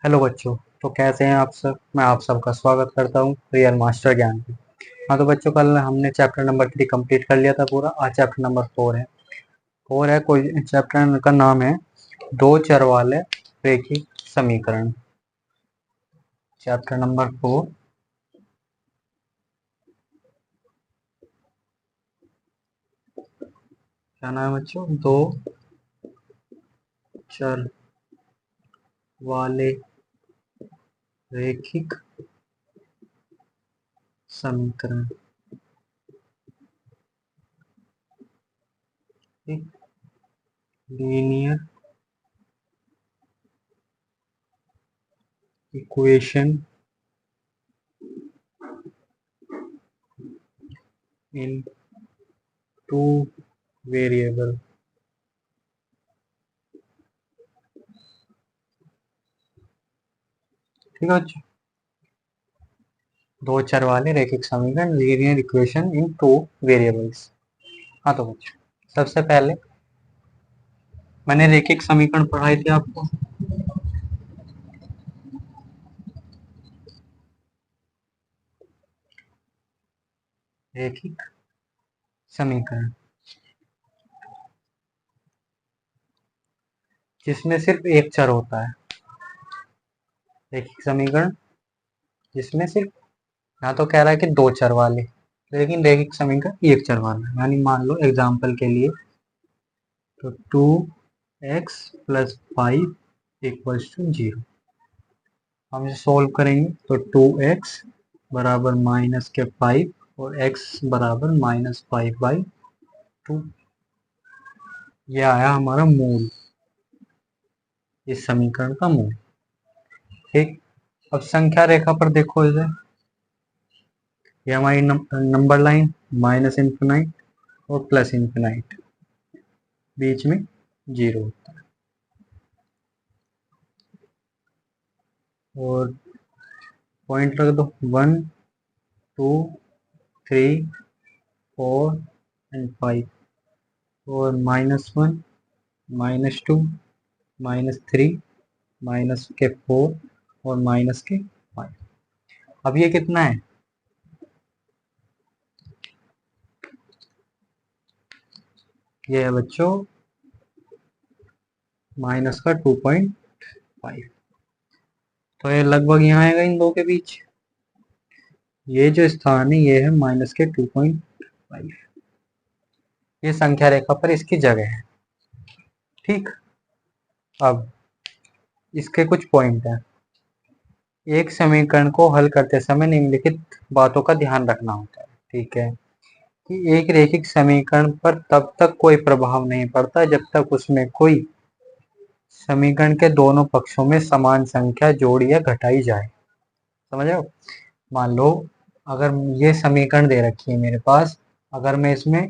Hello बच्चों। तो कैसे हैं आप सब। मैं आप सबका स्वागत करता हूं रियल मास्टर ज्ञान पे। हाँ तो बच्चों, कल हमने चैप्टर नंबर 3 कंप्लीट कर लिया था पूरा। आज चैप्टर नंबर 4 है। 4 है, कोई चैप्टर का नाम है दो चर वाले रेखीय समीकरण। Chapter number 4। क्या नाम है बच्चों? दो चर वाले रेखिक समीकरण। Linear equation in two variable. ठीक है बच्चों, दो चर वाले रैखिक समीकरण linear equation in two variables. हाँ तो बच्चों, सबसे पहले मैंने रैखिक समीकरण पढ़ाए थे आपको। रैखिक समीकरण जिसमें सिर्फ एक चर होता है। रैखिक समीकरण जिसमें सिर्फ, यहाँ तो कह रहा है कि दो चर वाले, लेकिन रैखिक समीकरण एक चर वाला है। यानी मान लो एग्जाम्पल के लिए, तो 2x+5 = 0। हम इसे सोल्व करेंगे तो 2x बराबर -5 और x बराबर -5/2। ये आया हमारा मूल, इस समीकरण का मूल। ठीक। अब संख्या रेखा पर देखो इसे, ये हमारी नंबर लाइन माइनस इन्फिनाइट और प्लस इन्फिनाइट, बीच में जीरो होता है। और पॉइंट रख दो 1 2 3 4 एंड 5। और -1 -2 -3 -4 और -5। अब ये कितना है? ये है बच्चों -2.5। तो ये लगभग यहाँ आएगा इन दो के बीच। ये जो स्थान है ये है -2.5। ये संख्या रेखा पर इसकी जगह है। ठीक। अब इसके कुछ पॉइंट हैं। एक समीकरण को हल करते समय निम्नलिखित बातों का ध्यान रखना होता है। ठीक है, कि एक रैखिक समीकरण पर तब तक कोई प्रभाव नहीं पड़ता जब तक उसमें कोई समीकरण के दोनों पक्षों में समान संख्या जोड़ी या घटाई जाए। समझ रहे हो? मान लो अगर ये समीकरण दे रखी है मेरे पास, अगर मैं इसमें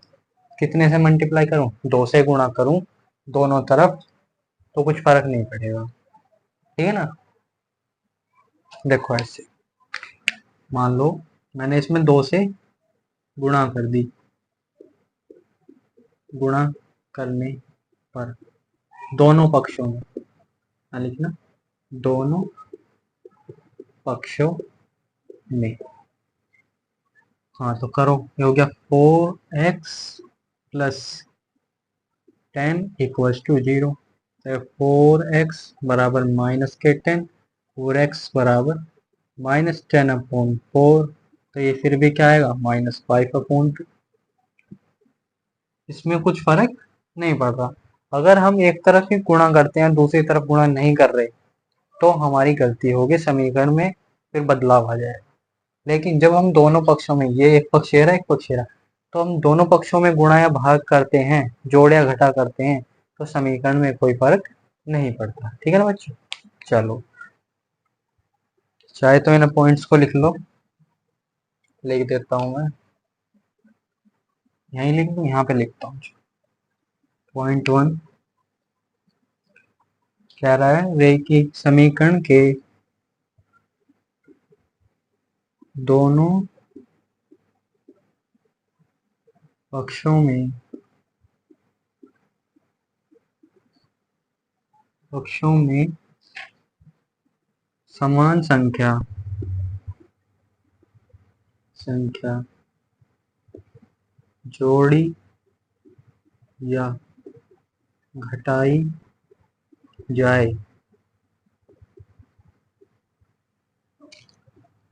कितने से मल्टीप्लाई करूं, 2 से गुणा करूं दोनों तरफ, तो कुछ फर्क नहीं पड़ेगा। ठीक है ना? देखो ऐसे, मान लो मैंने इसमें 2 से गुणा कर दी। गुणा करने पर दोनों पक्षों में, क्या लिखना, दोनों पक्षों में। हाँ तो करो, ये हो गया 4x+10 = 0। तो 4x बराबर -10, 4x बराबर -10/4। तो ये फिर भी क्या आएगा, -5/2। इसमें कुछ फर्क नहीं पड़ रहा। अगर हम एक तरफ ही गुणा करते हैं दूसरी तरफ गुणा नहीं कर रहे, तो हमारी गलती होगी, समीकरण में फिर बदलाव आ जाए। लेकिन जब हम दोनों पक्षों में, ये एक पक्ष ये रहा एक पक्ष ये रहा, तो हम दोनों पक्षों में गुणा या भाग करते हैं, जोड़ या घटा करते हैं, तो समीकरण में कोई फर्क नहीं पड़ता। ठीक है ना बच्चों? चलो, चाहे तो इन पॉइंट्स को लिख लो। लिख देता हूं मैं, यहीं लिख दूं, यहाँ पे लिखता हूँ। पॉइंट 1 कह रहा है रैखिक समीकरण के दोनों पक्षों में समान संख्या जोड़ी या घटाई जाए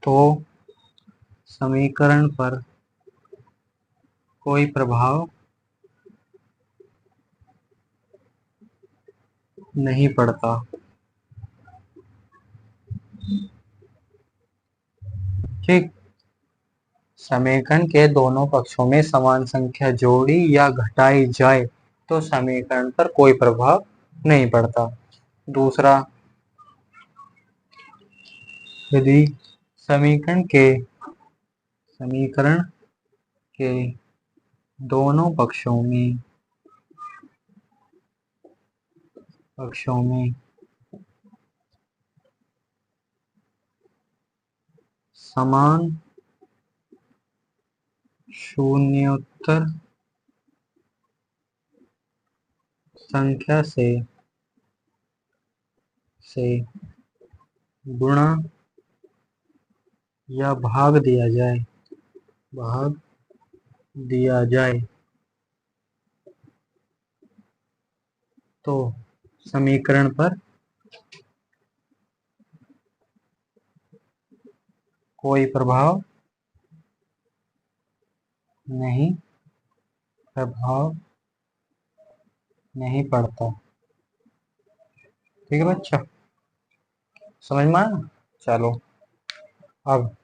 तो समीकरण पर कोई प्रभाव नहीं पड़ता। ठीक। समीकरण के दोनों पक्षों में समान संख्या जोड़ी या घटाई जाए तो समीकरण पर कोई प्रभाव नहीं पड़ता। दूसरा, यदि समीकरण के दोनों पक्षों में समान शून्योत्तर संख्या से गुणा या भाग दिया जाए तो समीकरण पर कोई प्रभाव नहीं पड़ता। ठीक है बच्चा, समझ में आया? चलो अब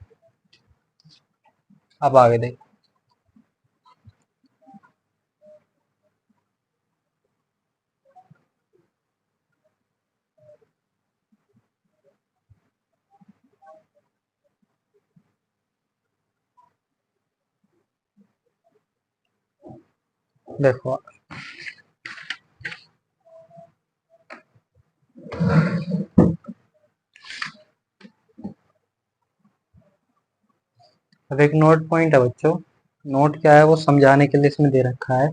आगे देख। देखो, अब एक नोट पॉइंट है बच्चों। नोट क्या है वो समझाने के लिए इसमें दे रखा है।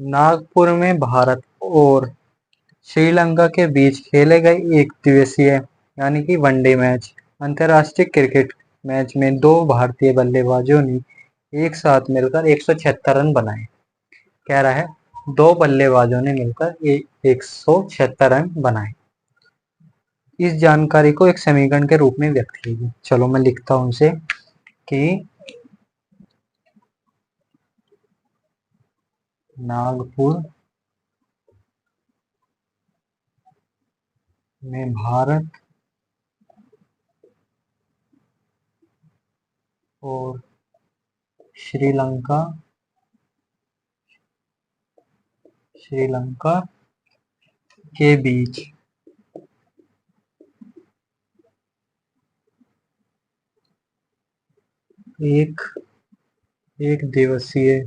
नागपुर में भारत और श्रीलंका के बीच खेले गए एक दिवसीय यानी कि वनडे मैच अंतर्राष्ट्रीय क्रिकेट मैच में दो भारतीय बल्लेबाजों ने एक साथ मिलकर 176 रन बनाए। कह रहा है दो बल्लेबाजों ने मिलकर 176 रन बनाए। इस जानकारी को एक समीकरण के रूप में व्यक्त कीजिए। चलो मैं लिखता हूं उनसे कि नागपुर में भारत और श्रीलंका के बीच एक दिवसीय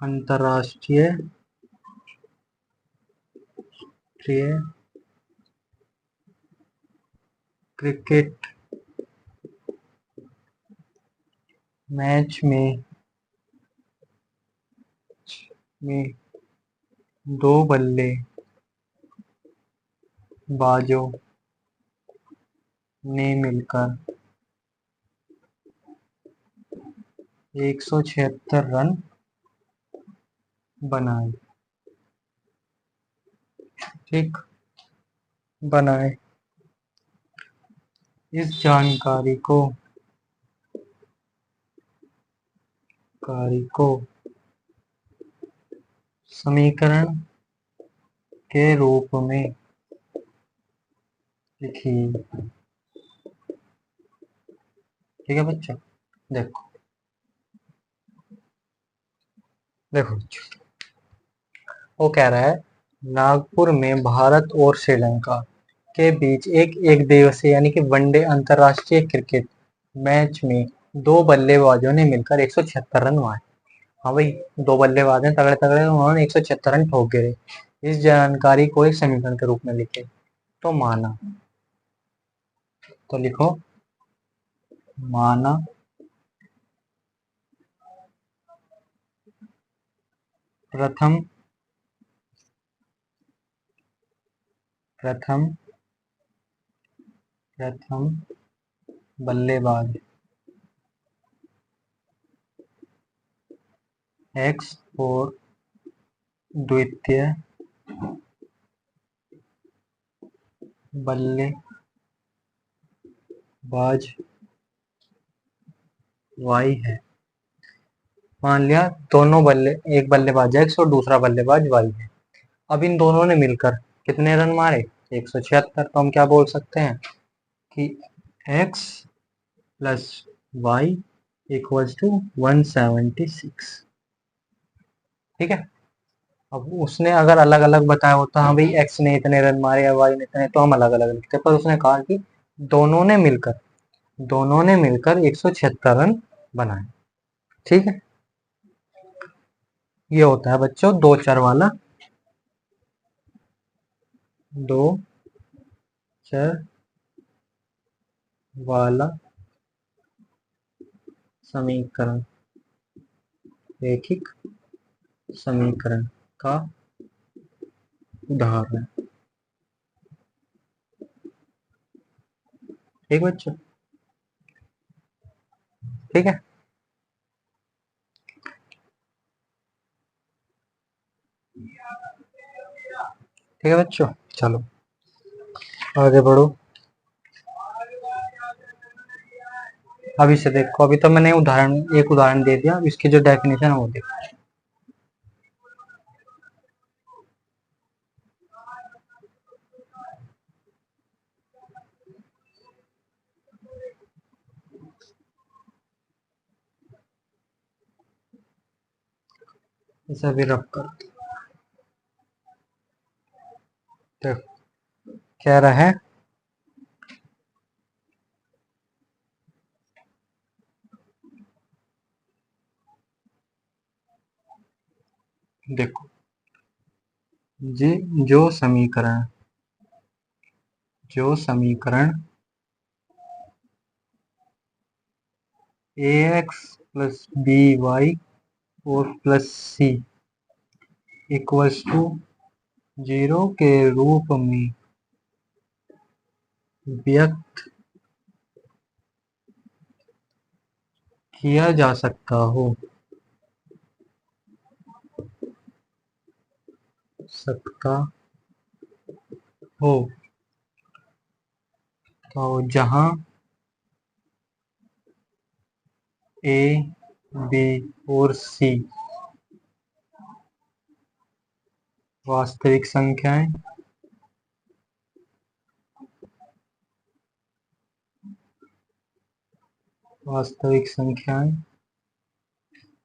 अंतर्राष्ट्रीय क्रिकेट मैच में दो बल्लेबाजों ने मिलकर 176 रन बनाए। ठीक, बनाए। इस जानकारी को समीकरण के रूप में लिखिए। ठीक है बच्चों, देखो बच्चों, वो कह रहा है नागपुर में भारत और श्रीलंका के बीच एक दिवसीय यानी कि वनडे अंतर्राष्ट्रीय क्रिकेट मैच में दो बल्लेबाजों ने मिलकर 176 रन मारे। हाँ भाई, दो बल्लेबाज हैं तगड़े तगड़े, उन्होंने 176 रन ठोक गिरे। इस जानकारी को एक समीकरण के रूप में लिखे तो माना, तो लिखो माना प्रथम प्रथम बल्लेबाज x और द्वितीय बल्लेबाज y है। मान लिया दोनों एक बल्लेबाज x और दूसरा बल्लेबाज y है। अब इन दोनों ने मिलकर कितने रन मारे? 176। तो हम क्या बोल सकते हैं कि x plus y equals to 176। ठीक है। अब उसने अगर अलग अलग बताया होता, हाँ भाई x ने इतने रन मारे या y ने इतने, तो हम अलग अलग लिखते, पर उसने कहा कि दोनों ने मिलकर 176 रन बनाए। ठीक है। ये होता है बच्चों दो चर वाला समीकरण, रैखिक समीकरण का उदाहरण। ठीक बच्चों। ठीक है। ठीक है बच्चों, चलो आगे बढ़ो। अब इसे देखो, अभी तो मैंने एक उदाहरण दे दिया, अब इसकी जो डेफिनेशन है वो देखो। इसे भी रख कर देखो कह रहा है, देखो जी, जो समीकरण ax प्लस बी वाई और प्लस सी इक्वल्स टू 0 के रूप में व्यक्त किया जा सकता हो तो जहां ए बी और सी वास्तविक संख्याएं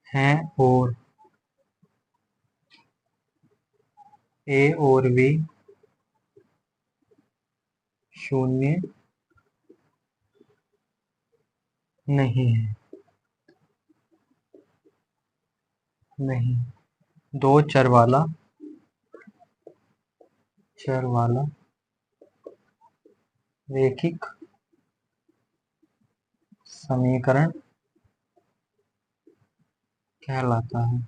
हैं और ए और बी शून्य नहीं है। नहीं, दो चर वाला रैखिक समीकरण कहलाता है।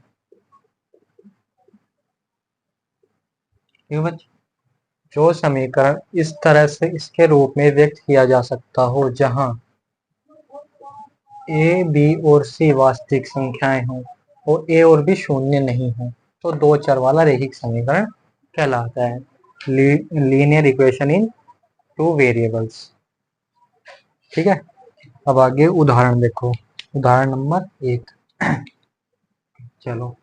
ठीक है बच्चों, जो समीकरण इस तरह से इसके रूप में व्यक्त किया जा सकता हो जहां ए बी और सी वास्तविक संख्याएं हों और ए और बी शून्य नहीं हो, तो दो चर वाला रैखिक समीकरण कहलाता है। Linear equation in two variables. ठीक है। अब आगे उदाहरण देखो, उदाहरण नंबर 1। चलो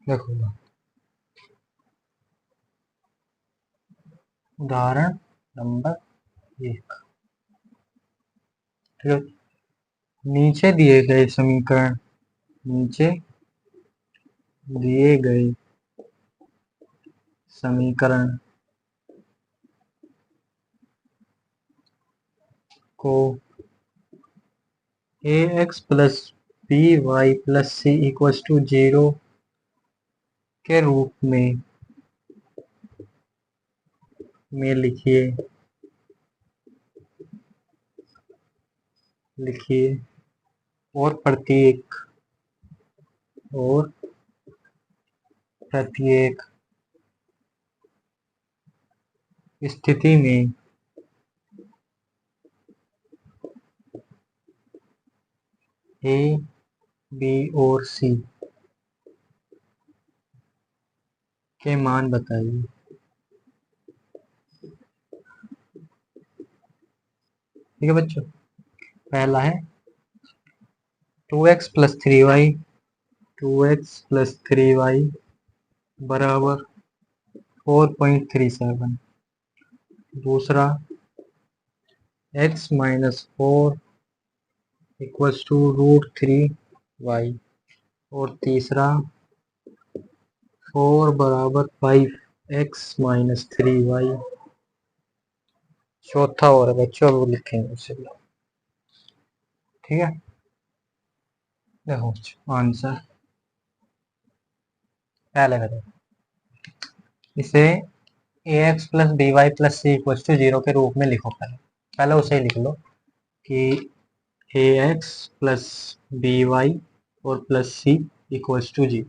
देखो उदाहरण नंबर 1। ठीक है। नीचे दिए गए समीकरण नीचे दिए गए समीकरण को a x plus b y plus c equals to 0 के रूप में लिखिए। लिखिए और प्रत्येक स्थिति में ए, बी और सी के मान बताइए। ठीक है बच्चों, पहला है 2x plus 3y, 2x plus 3y बराबर 4.37। दूसरा x minus 4 equals to √3y। और तीसरा 4 बराबर 5x माइनस 3y। चौथा और है बच्चों, अब लिखेंगे उसे। ठीक है, देखो आंसर पहले करें, इसे ax plus b y plus c equal to 0 के रूप में लिखो। पहले उसे ही लिख लो कि ax प्लस बी वाई और प्लस सी इक्वल टू 0।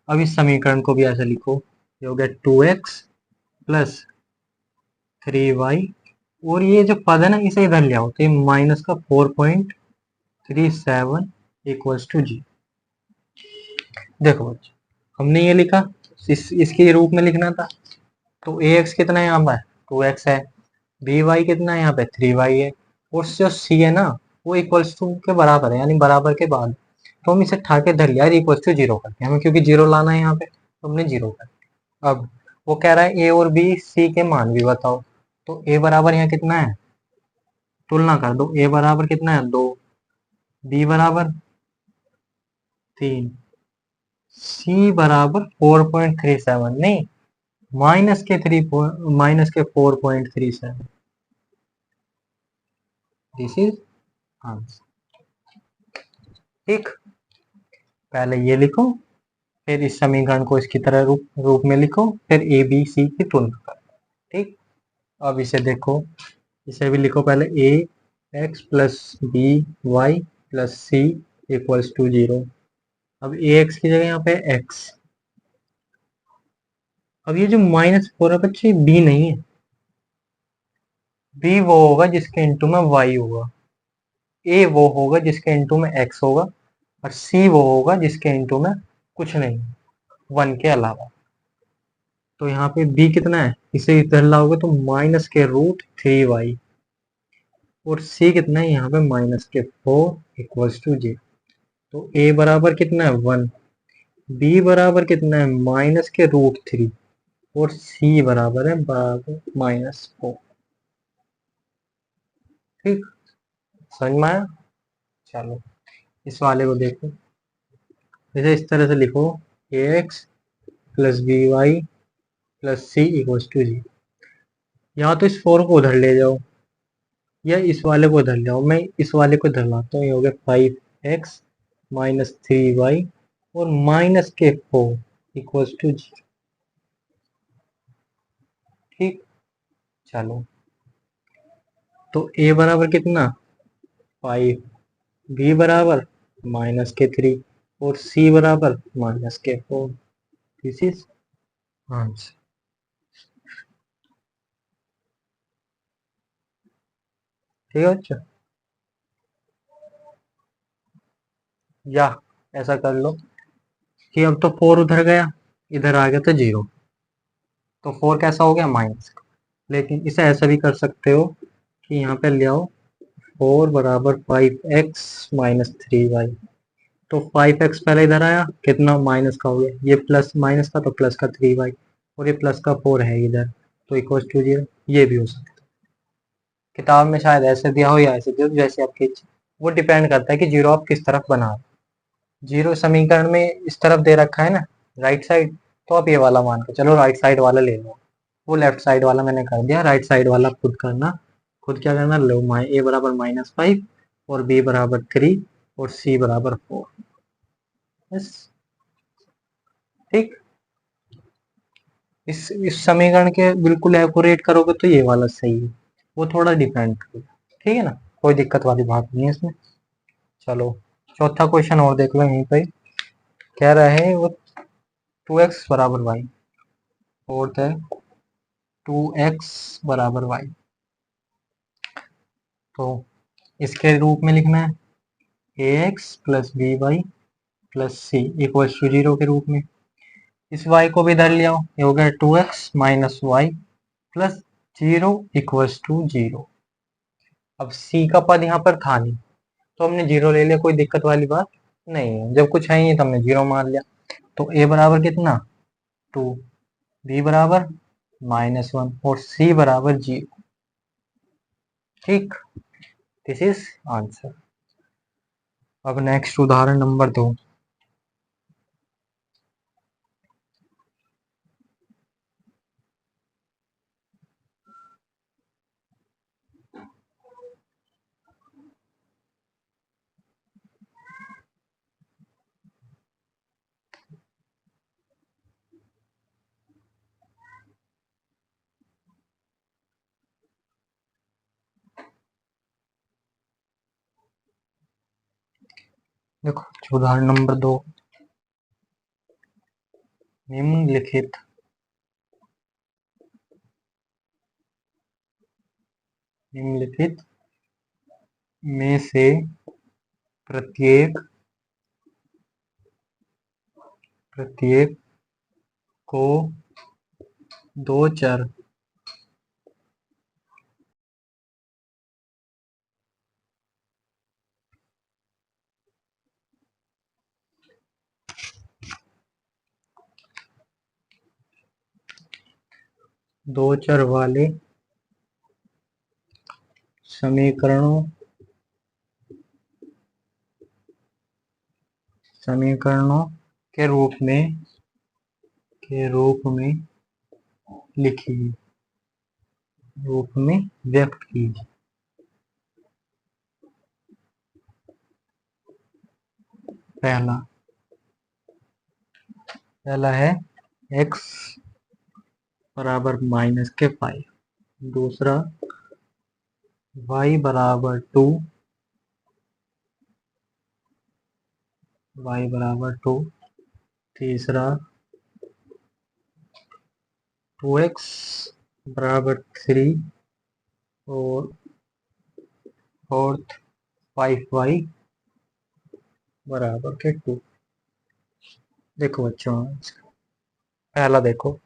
अब इस समीकरण को भी ऐसे लिखो, ये हो गया 2x प्लस 3y, और ये जो पद है ना इसे इधर ले आओ, तो ये माइनस का 4.37 इक्वल्स टू 0। देखो बच्चों, हमने ये लिखा, इसके रूप में लिखना था। तो ax कितना है यहाँ पर 2x है, by कितना है यहाँ पे 3y है, और जो c है ना वो इक्वल्स टू के बराबर है, यानी बराबर के बाद। तो हम इसे ठा के धर लिया इक्वल्स टू 0 करके, हमें क्योंकि 0 लाना है यहाँ पे, तो हमने 0 कर। अब वो कह रहा है a और b c के मान भी बताओ। तो a बराबर यहाँ कितना है, तुलना कर दो, a बराबर कितना है 2, b बराबर 3, c बराबर 4.37, नहीं माइनस के 4.37। This is answer. ठीक, पहले ये लिखो, फिर इस समीकरण को इसकी तरह रूप में लिखो, फिर ए बी सी की तुलना करो। ठीक, अब इसे देखो, इसे भी लिखो पहले a x plus b y plus c equals to 0। अब ए एक्स की जगह यहाँ पे एक्स। अब ये जो -4 है बच्चे, बी नहीं है, बी वो होगा जिसके इंटू में वाई होगा, ए वो होगा जिसके इंटू में एक्स होगा, और सी वो होगा जिसके इंटू में कुछ नहीं, 1 के अलावा। तो यहाँ पे b कितना है, इसे इधर लाओगे तो -√3y, और c कितना है यहाँ पे -4 इक्वल्स टू 0। तो a बराबर कितना है 1, b बराबर कितना है -√3, और c बराबर है -4। ठीक, समझ में आया। चलो इस वाले को देखो, इसे इस तरह से लिखो ax plus b y plus c equals to 0। या तो इस 4 को उधर ले जाओ, या इस वाले को इधर ले जाओ। मैं इस वाले को इधर लाता हूँ, ये हो गया 5x माइनस 3y और माइनस के 4 इक्वल्स टू 0। ठीक, चलो तो a बराबर कितना 5, b बराबर -3 और c बराबर -4। This is answer. ठीक है बच्चों, या ऐसा कर लो कि अब तो 4 उधर गया, इधर आ गया तो 0, तो 4 कैसा हो गया माइनस। लेकिन इसे ऐसा भी कर सकते हो कि यहाँ पे ले आओ 4 बराबर 5x माइनस 3y। तो 5x पहले इधर आया, कितना माइनस का हो गया, ये प्लस माइनस का तो प्लस का 3y, और ये प्लस का 4 है इधर, तो इक्वल टू 0। ये भी हो सकता है, किताब में शायद ऐसे दिया हो या ऐसे दिया हो, जैसे आपकी इच्छा। वो डिपेंड करता है कि 0 आप किस तरफ बना रहे हो। 0 समीकरण में इस तरफ दे रखा है ना, राइट साइड, तो आप ये वाला मान के चलो राइट साइड वाला ले लो। वो लेफ्ट साइड वाला मैंने कर दिया, राइट साइड वाला खुद करना। खुद क्या करना, लो ए बराबर -5 और बी बराबर 3 और सी बराबर 4। बस, ठीक। इस समीकरण के बिल्कुल एक्यूरेट करोगे तो ये वाला सही है, वो थोड़ा डिपेंड करोगे। ठीक है ना। कोई दिक्कत वाली बात नहीं है इसमें। चलो चौथा क्वेश्चन और देख लो यहीं पे। कह रहा है वो 2x बराबर वाई। फोर्थ है 2x बराबर वाई। तो इसके रूप में लिखना है ax plus b y plus c equal to 0 के रूप में। इस y को भी इधर ले आओ, ये हो गया 2x minus y plus 0 equals to 0। अब c का पद यहाँ पर था नहीं तो हमने 0 ले लिया, कोई दिक्कत वाली बात नहीं है। जब कुछ है ही तो हमने 0 मान लिया। तो a बराबर कितना 2, b बराबर -1 और c बराबर 0। ठीक, दिस इज आंसर। अब नेक्स्ट उदाहरण नंबर 2। देखो उदाहरण नंबर 2। निम्नलिखित में से प्रत्येक को दो चर वाले समीकरणों के रूप में लिखिए, रूप में व्यक्त कीजिए। पहला है x बराबर -5। दूसरा y बराबर 2, तीसरा 2x बराबर 3 और फोर्थ 5y बराबर के 2। देखो बच्चों, पहला देखो,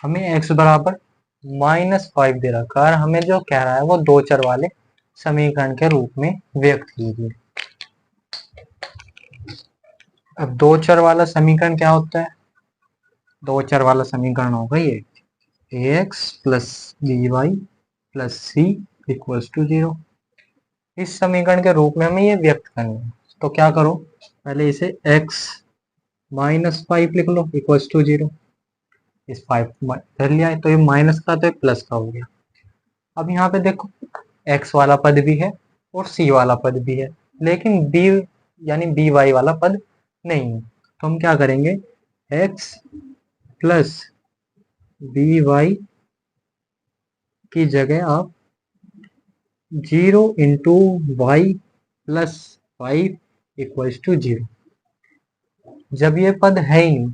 हमें x बराबर -5 दे रखा है, हमें जो कह रहा है वो दो चर वाले समीकरण के रूप में व्यक्त कीजिए। अब दो चर वाला समीकरण क्या होता है? दो चर वाला समीकरण होगा ये ax plus b y plus c equals to 0। इस समीकरण के रूप में हमें ये व्यक्त करना है। तो क्या करो, पहले इसे x -5 लिख लो इक्वल्स टू 0। इस 5 धर लिया है तो ये माइनस का तो ये प्लस का हो गया। अब यहाँ पे देखो x वाला पद भी है और c वाला पद भी है, लेकिन b यानी बी वाई वाला पद नहीं है। तो हम क्या करेंगे, x प्लस बी वाई की जगह आप 0 into y plus 5 equals to 0। जब ये पद है ही नहीं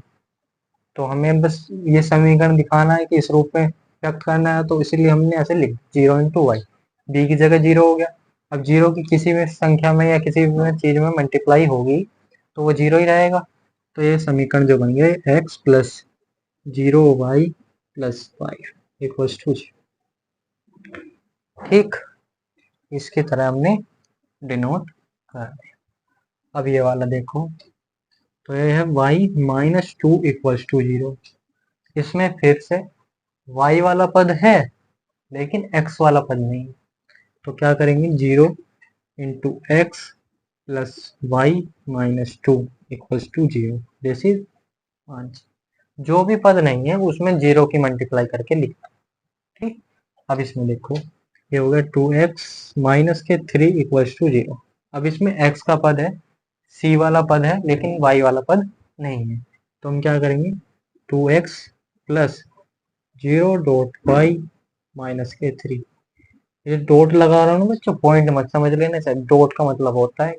तो हमें बस ये समीकरण दिखाना है कि इस रूप में व्यक्त करना है, तो इसलिए हमने ऐसे लिख 0 इंटू वाई। बी की जगह 0 हो गया। अब 0 की किसी भी संख्या में या किसी भी चीज में मल्टीप्लाई होगी तो वो 0 ही रहेगा। तो ये समीकरण जो बन गया x plus 0y plus 5 equals to 0। ठीक, इसकी तरह हमने डिनोट कर दिया। अब ये वाला देखो, तो ये है y माइनस 2 इक्वल्स टू 0। इसमें फिर से y वाला पद है लेकिन x वाला पद नहीं। तो क्या करेंगे, 0 into x plus y minus 2 equals to 0। This is answer. जो भी पद नहीं है उसमें 0 की मल्टीप्लाई करके लिखना। ठीक, अब इसमें देखो, ये हो गया 2x माइनस के 3 इक्वल्स टू 0। अब इसमें x का पद है, c वाला पद है लेकिन y वाला पद नहीं है। तो हम क्या करेंगे, 2x plus 0 dot Y minus के 3 ये डॉट लगा रहा हूँ ना बच्चों, पॉइंट मत समझ लेना चाहिए। डॉट का मतलब होता है,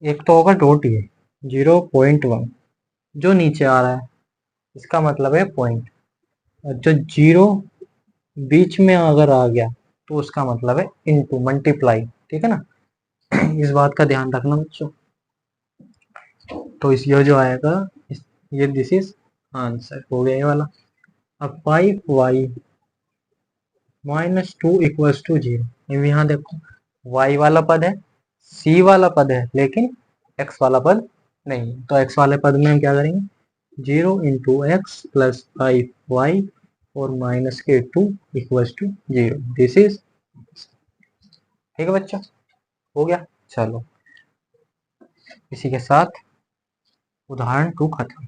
एक तो होगा डॉट, ये 0.1 जो नीचे आ रहा है इसका मतलब है पॉइंट, और जो जीरो बीच में अगर आ गया तो उसका मतलब है इनटू, मल्टीप्लाई। ठीक है ना, इस बात का ध्यान रखना बच्चों। तो इस ये जो आएगा ये दिस इज आंसर हो गया ये वाला। अब 5y -2 इक्वल्स टू 0। यहाँ देखो y वाला पद है, c वाला पद है, लेकिन x वाला पद नहीं। तो x वाले पद में हम क्या करेंगे, 0 × x प्लस 5y और -2 इक्वल्स टू 0। दिस इज, ठीक है बच्चा, हो गया। चलो इसी के साथ उदाहरण 2 खत्म।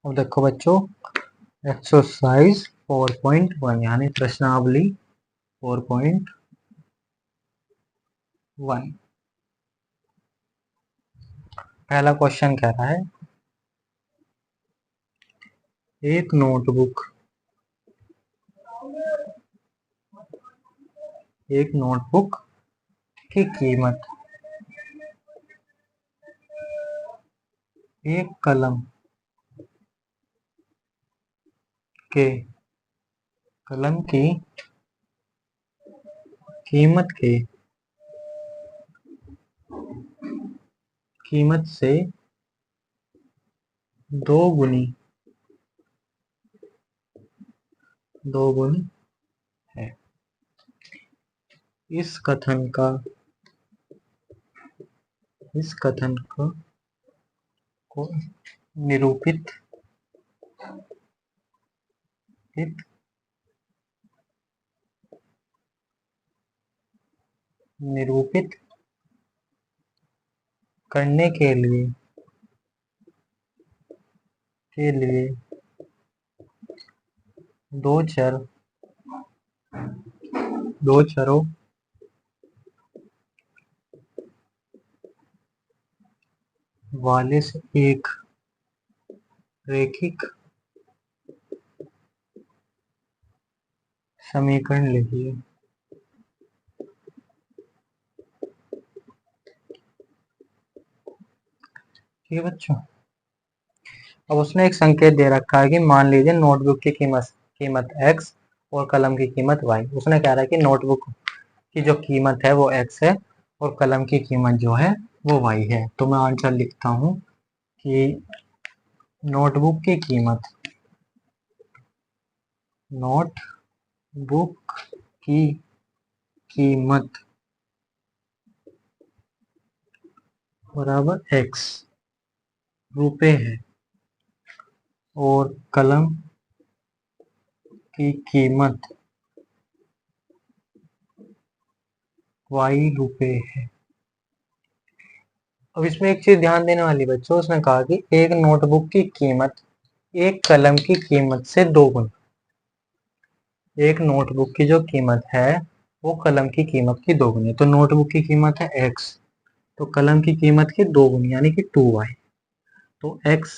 अब देखो बच्चों, एक्सरसाइज 4.1 यानी प्रश्नावली 4.1। पहला क्वेश्चन कह रहा है, एक नोटबुक की कीमत एक के कलम की कीमत से दो गुनी है। इस कथन को निरूपित करने के लिए दो चरों वाले से एक रैखिक समीकरण लिखिए। ठीक है बच्चों, अब उसने एक संकेत दे रखा है कि मान लीजिए नोटबुक की कीमत x और कलम की कीमत y। उसने कह रहा है कि नोटबुक की जो कीमत है वो x है और कलम की कीमत जो है वो y है। तो मैं आंसर लिखता हूँ कि नोटबुक की कीमत बराबर x रुपए है और कलम की कीमत y रुपए है। अब इसमें एक चीज ध्यान देने वाली बच्चों, उसने कहा कि एक नोटबुक की कीमत एक कलम की कीमत से दो गुना। एक नोटबुक की जो कीमत है वो कलम की कीमत की दो गुनी। तो नोटबुक की कीमत है x, तो कलम की कीमत की दो गुनी यानी कि 2y। तो x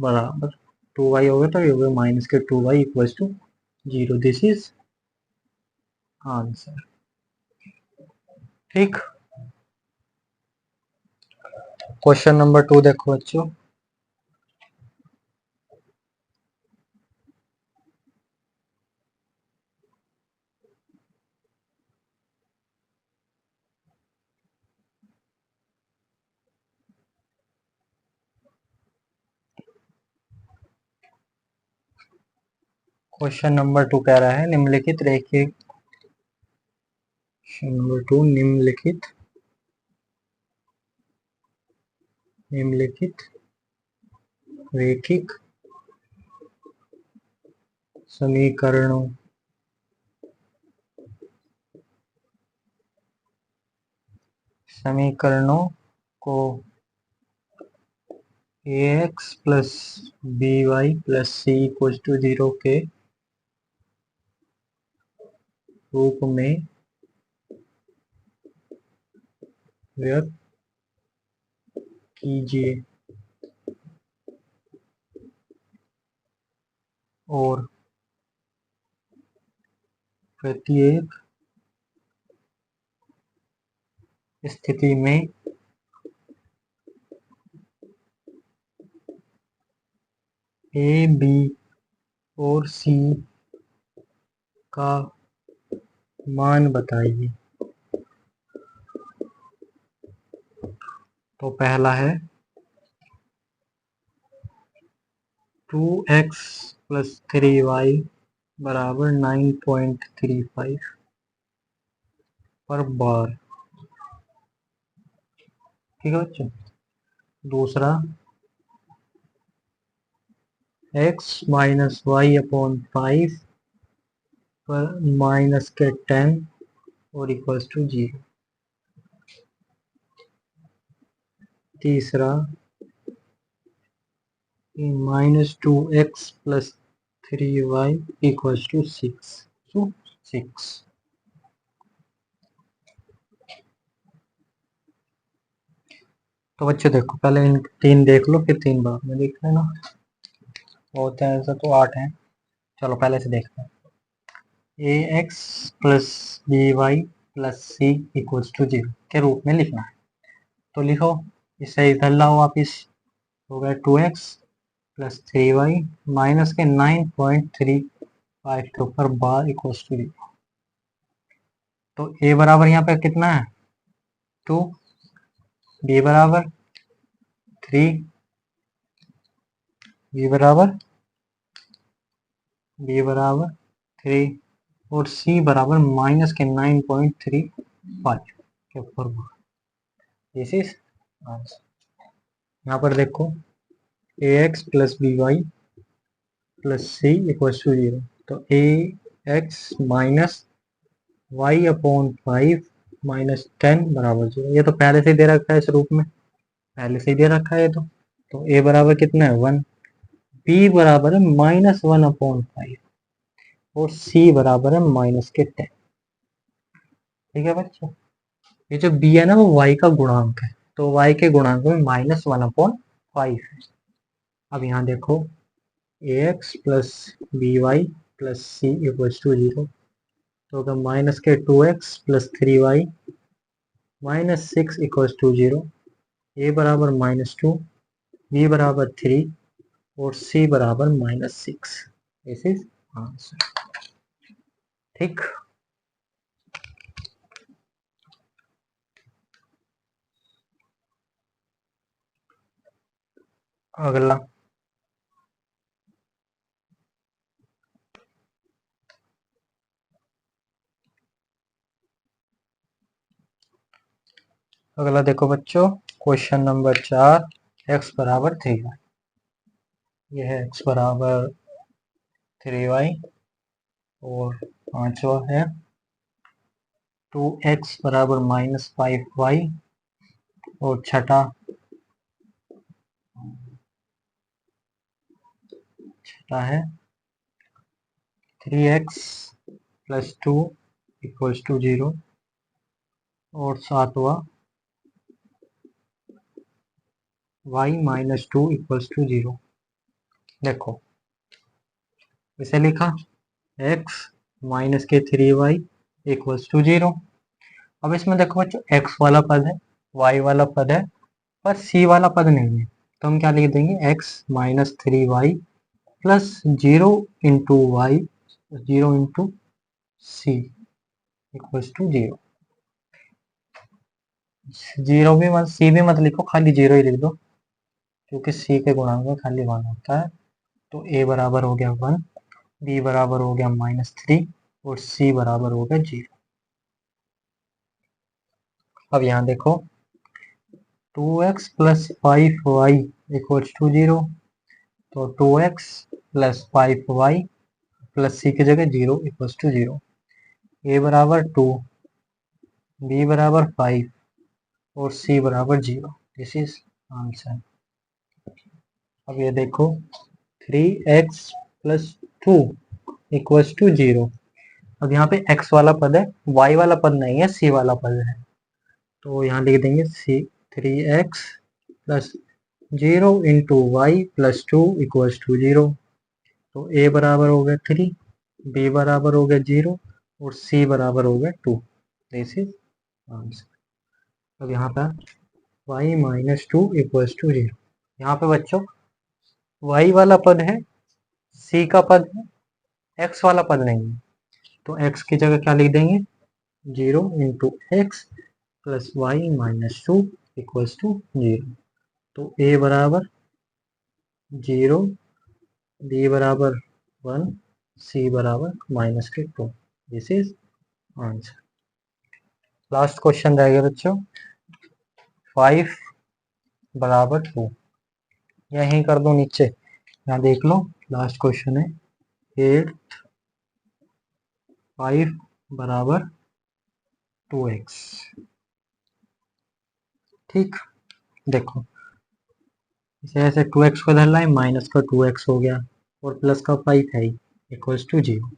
बराबर 2y हो गया, तो ये हो गया -2y equals to 0। This is answer. ठीक, क्वेश्चन नंबर 2 देखो बच्चों। क्वेश्चन नंबर 2 कह रहा है, निम्नलिखित रैखिक समीकरणों को ax plus by plus c equal to 0 के रूप में व्यक्त कीजिए और प्रत्येक स्थिति में ए, बी और सी का मान बताइए। तो पहला है 2x + 3y बराबर 9.35 पर बार। ठीक है बच्चों। दूसरा x - y/5 पर -10 और इक्वल्स टू 0। तीसरा -2x + 3y इक्वल्स टू 6। तो 6। तो बच्चों देखो, पहले इन 3 देख लो, फिर 3 बाद में देख लेना। होते हैं ऐसा तो 8 हैं। चलो पहले से देखते हैं। ax + by + c equals to 0 के रूप में लिखना है। तो लिखो, इसे इधर लाओ वापिस। हो गया 2x + 3y माइनस के 9.35 के ऊपर बार इक्वल्स टू 0। तो a बराबर यहाँ पे कितना है 2, b बराबर 3, b बराबर 3 और c बराबर माइनस के 9.35 के ऊपर बार। This is answer. यहाँ पर देखो ax + by + c equals to 0। तो ax - y/5 -10 बराबर 0। ये तो पहले से ही दे रखा है इस रूप में, पहले से ही दे रखा है ये तो a बराबर कितना है 1, b बराबर है -1/5 और c बराबर है -10। ठीक है बच्चों। ये जो b है ना वो y का गुणांक है, तो y के गुणांक में -1/5 है। अब यहाँ देखो ax + by + c equals to 0। तो होगा माइनस के 2x + 3y -6 equals to 0। a बराबर -2, b बराबर 3 और c बराबर -6। This is answer. ठीक। अगला देखो बच्चों, क्वेश्चन नंबर 4, x बराबर 3y। यह है x बराबर 3y और पांचवा है 2x बराबर -5y और छठा है 3x + 2 इक्वल्स टू 0 और सातवां y - 2 इक्वल्स टू 0। देखो इसे लिखा x - 3y इक्वल्स टू 0। अब इसमें देखो बच्चों x वाला पद है, y वाला पद है, पर c वाला पद नहीं है। तो हम क्या लिख देंगे x - 3y + 0 into y 0 into c equals to 0। 0 भी मत, सी भी मत लिखो, खाली 0 ही लिख दो, क्योंकि सी के गुणांक में खाली 1 होता है। तो a बराबर हो गया 1, b बराबर हो गया -3 और c बराबर हो गया 0। अब यहाँ देखो 2x + 5y इक्वल्स टू 0। तो 2x + 5y + c की जगह 0 इक्वल्स टू 0। a बराबर 2, b बराबर 5 और c बराबर 0। This is answer. अब ये देखो 3x + 2 इक्वल्स टू 0। अब यहाँ पे x वाला पद है, y वाला पद नहीं है, c वाला पद है, तो यहाँ लिख देंगे c 3x plus 0 into y plus 2 equals to 0। तो a बराबर हो गया 3, b बराबर हो गया 0 और c बराबर हो गया 2। This is answer. अब यहाँ पे y माइनस 2 इक्वल्स टू 0। यहाँ पे बच्चों y वाला पद है, c का पद है, x वाला पद नहीं है, तो x की जगह क्या लिख देंगे 0 into x plus y minus 2 equals to 0। तो a बराबर 0, b बराबर 1, c बराबर माइनस के 2। This is answer. Last question रहेगा बच्चों 5 बराबर 2। यहीं कर दो नीचे, यहाँ देख लो लास्ट क्वेश्चन है 8 5 बराबर 2x। ठीक, देखो इसे ऐसे 2x को इधर लाए, माइनस का 2x हो गया और प्लस का 5 है इक्वल्स टू 0।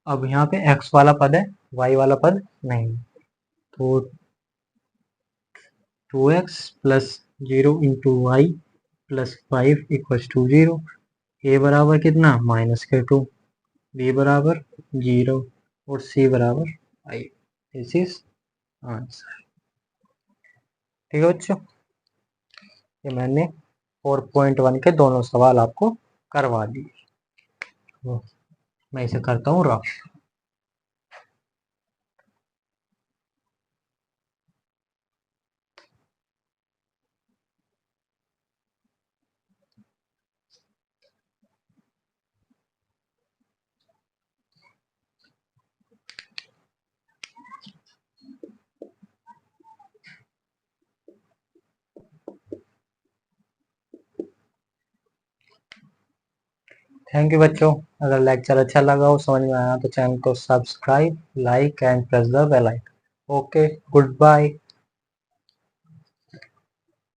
अब यहाँ पे x वाला पद है, y वाला पद नहीं, तो 2x plus 0 into y plus 5 equals to 0। a बराबर कितना माइनस के 2, b बराबर 0 और c बराबर 5। This is answer. ठीक है बच्चों, ये मैंने 4.1 के दोनों सवाल आपको करवा दिए। मैं इसे करता हूँ रफ। थैंक यू बच्चों। अगर लेक्चर अच्छा लगा हो, समझ में आया तो चैनल को subscribe, like and press the bell icon. Okay, good bye.